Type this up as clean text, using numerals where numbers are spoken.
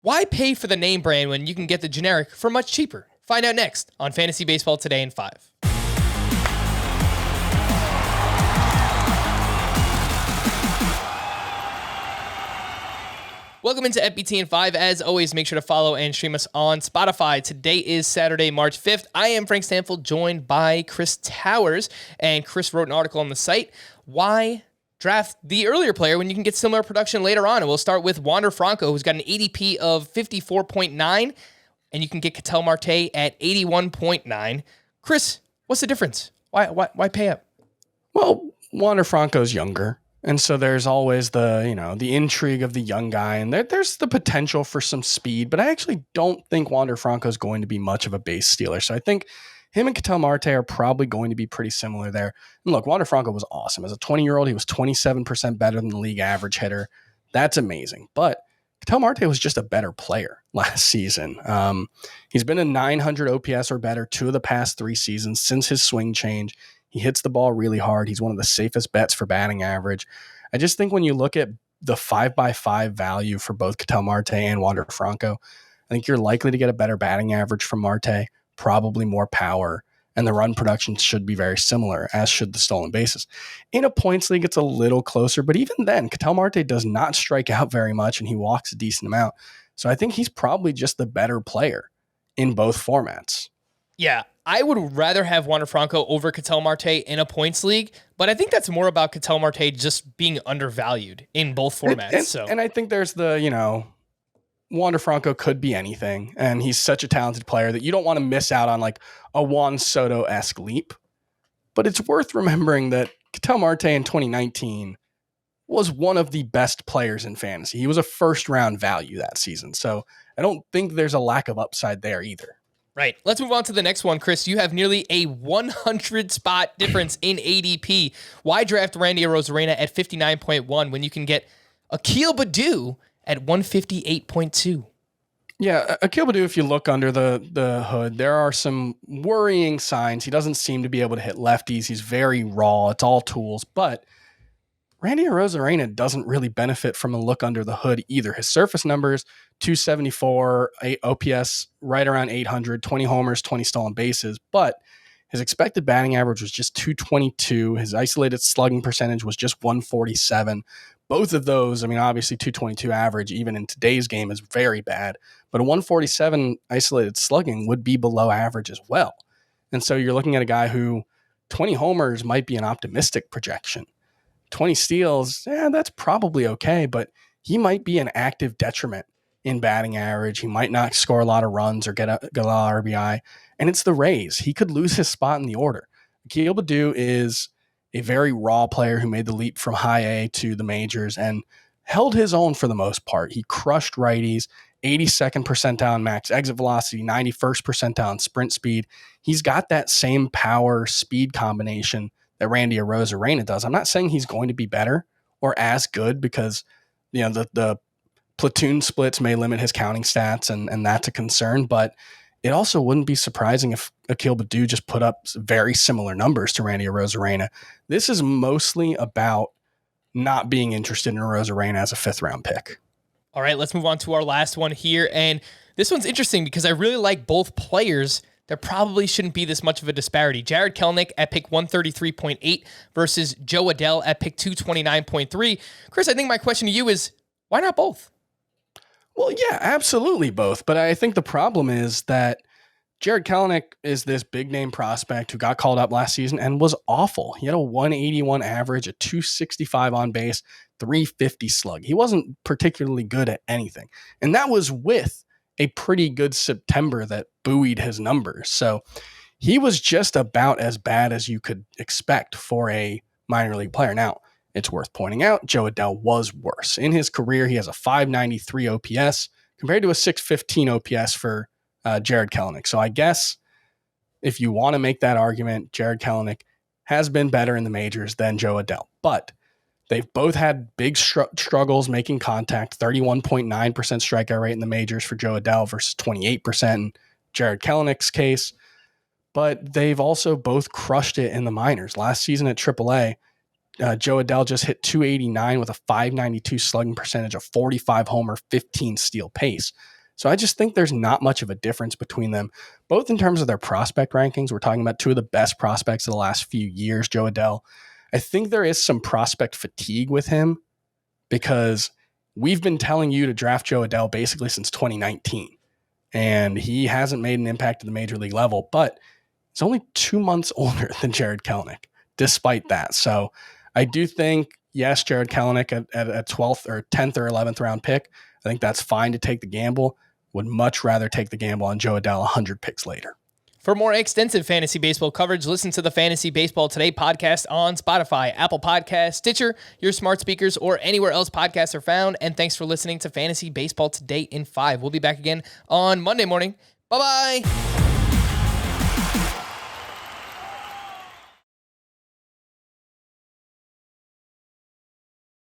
Why pay for the name brand when you can get the generic for much cheaper? Find out next on Fantasy Baseball Today in 5. Welcome into FBT in 5. As always, make sure to follow and stream us on Spotify. Today is Saturday, March 5th. I am Frank Stanfield, joined by Chris Towers. And Chris wrote an article on the site, Why Draft the Earlier Player When You Can Get Similar Production Later On? And we'll start with Wander Franco, who's got an ADP of 54.9, and you can get Ketel Marte at 81.9. Chris, what's the difference? Why pay up? Well, Wander Franco's younger. And so there's always the intrigue of the young guy, and there's the potential for some speed, but I actually don't think Wander Franco is going to be much of a base stealer. So I think him and Ketel Marte are probably going to be pretty similar there. And look, Wander Franco was awesome. As a 20-year-old, he was 27% better than the league average hitter. That's amazing. But Ketel Marte was just a better player last season. He's been a 900 OPS or better 2 of the past 3 seasons since his swing change. He hits the ball really hard. He's one of the safest bets for batting average. I just think when you look at the 5x5 value for both Ketel Marte and Wander Franco, I think you're likely to get a better batting average from Marte, probably more power, and the run production should be very similar, as should the stolen bases. In a points league, it's a little closer, but even then, Ketel Marte does not strike out very much, and he walks a decent amount. So I think he's probably just the better player in both formats. Yeah, I would rather have Wander Franco over Ketel Marte in a points league, but I think that's more about Ketel Marte just being undervalued in both formats. And I think there's Wander Franco could be anything, and he's such a talented player that you don't want to miss out on like a Juan Soto-esque leap. But it's worth remembering that Ketel Marte in 2019 was one of the best players in fantasy. He was a first-round value that season, so I don't think there's a lack of upside there either. Right. Let's move on to the next one, Chris. You have nearly a 100-spot difference in ADP. Why draft Randy Arozarena at 59.1 when you can get Akil Baddoo at 158.2? Yeah, Akil Baddoo, if you look under the hood, there are some worrying signs. He doesn't seem to be able to hit lefties. He's very raw. It's all tools. But Randy Arozarena doesn't really benefit from a look under the hood either. His surface numbers, 274, OPS right around 800, 20 homers, 20 stolen bases. But his expected batting average was just 222. His isolated slugging percentage was just 147. Both of those, I mean, obviously 222 average, even in today's game, is very bad. But a 147 isolated slugging would be below average as well. And so you're looking at a guy who 20 homers might be an optimistic projection. 20 steals, that's probably okay, but he might be an active detriment in batting average. He might not score a lot of runs or get a lot of RBI. And it's the Rays. He could lose his spot in the order. Akil Baddoo is a very raw player who made the leap from high A to the majors and held his own for the most part. He crushed righties, 82nd percentile in max exit velocity, 91st percentile in sprint speed. He's got that same power speed combination that Randy Arozarena does. I'm not saying he's going to be better or as good because the platoon splits may limit his counting stats and that's a concern, but it also wouldn't be surprising if Akil Baddoo just put up very similar numbers to Randy Arozarena. This is mostly about not being interested in Arozarena as a 5th-round pick. All right, let's move on to our last one here. And this one's interesting because I really like both players. There probably shouldn't be this much of a disparity. Jared Kelenic at pick 133.8 versus Joe Adell at pick 229.3. Chris, I think my question to you is, why not both? Well, yeah, absolutely both. But I think the problem is that Jared Kelenic is this big-name prospect who got called up last season and was awful. He had a 181 average, a 265 on base, 350 slug. He wasn't particularly good at anything. And that was with a pretty good September that buoyed his numbers. So he was just about as bad as you could expect for a minor league player. Now, it's worth pointing out, Joe Adell was worse. In his career, he has a 593 OPS compared to a 615 OPS for Jared Kelenic. So I guess if you want to make that argument, Jared Kelenic has been better in the majors than Joe Adell. But they've both had big struggles making contact, 31.9% strikeout rate in the majors for Joe Adell versus 28% in Jared Kelenic's case. But they've also both crushed it in the minors. Last season at AAA, Joe Adell just hit 289 with a 592 slugging percentage, a 45 homer, 15 steal pace. So I just think there's not much of a difference between them, both in terms of their prospect rankings. We're talking about two of the best prospects of the last few years, Joe Adell. I think there is some prospect fatigue with him because we've been telling you to draft Joe Adell basically since 2019, and he hasn't made an impact at the major league level, but he's only 2 months older than Jared Kelenic, despite that. So I do think, yes, Jared Kelenic at a 12th or 10th or 11th round pick, I think that's fine to take the gamble. Would much rather take the gamble on Joe Adell 100 picks later. For more extensive fantasy baseball coverage, listen to the Fantasy Baseball Today podcast on Spotify, Apple Podcasts, Stitcher, your smart speakers, or anywhere else podcasts are found. And thanks for listening to Fantasy Baseball Today in 5. We'll be back again on Monday morning. Bye-bye.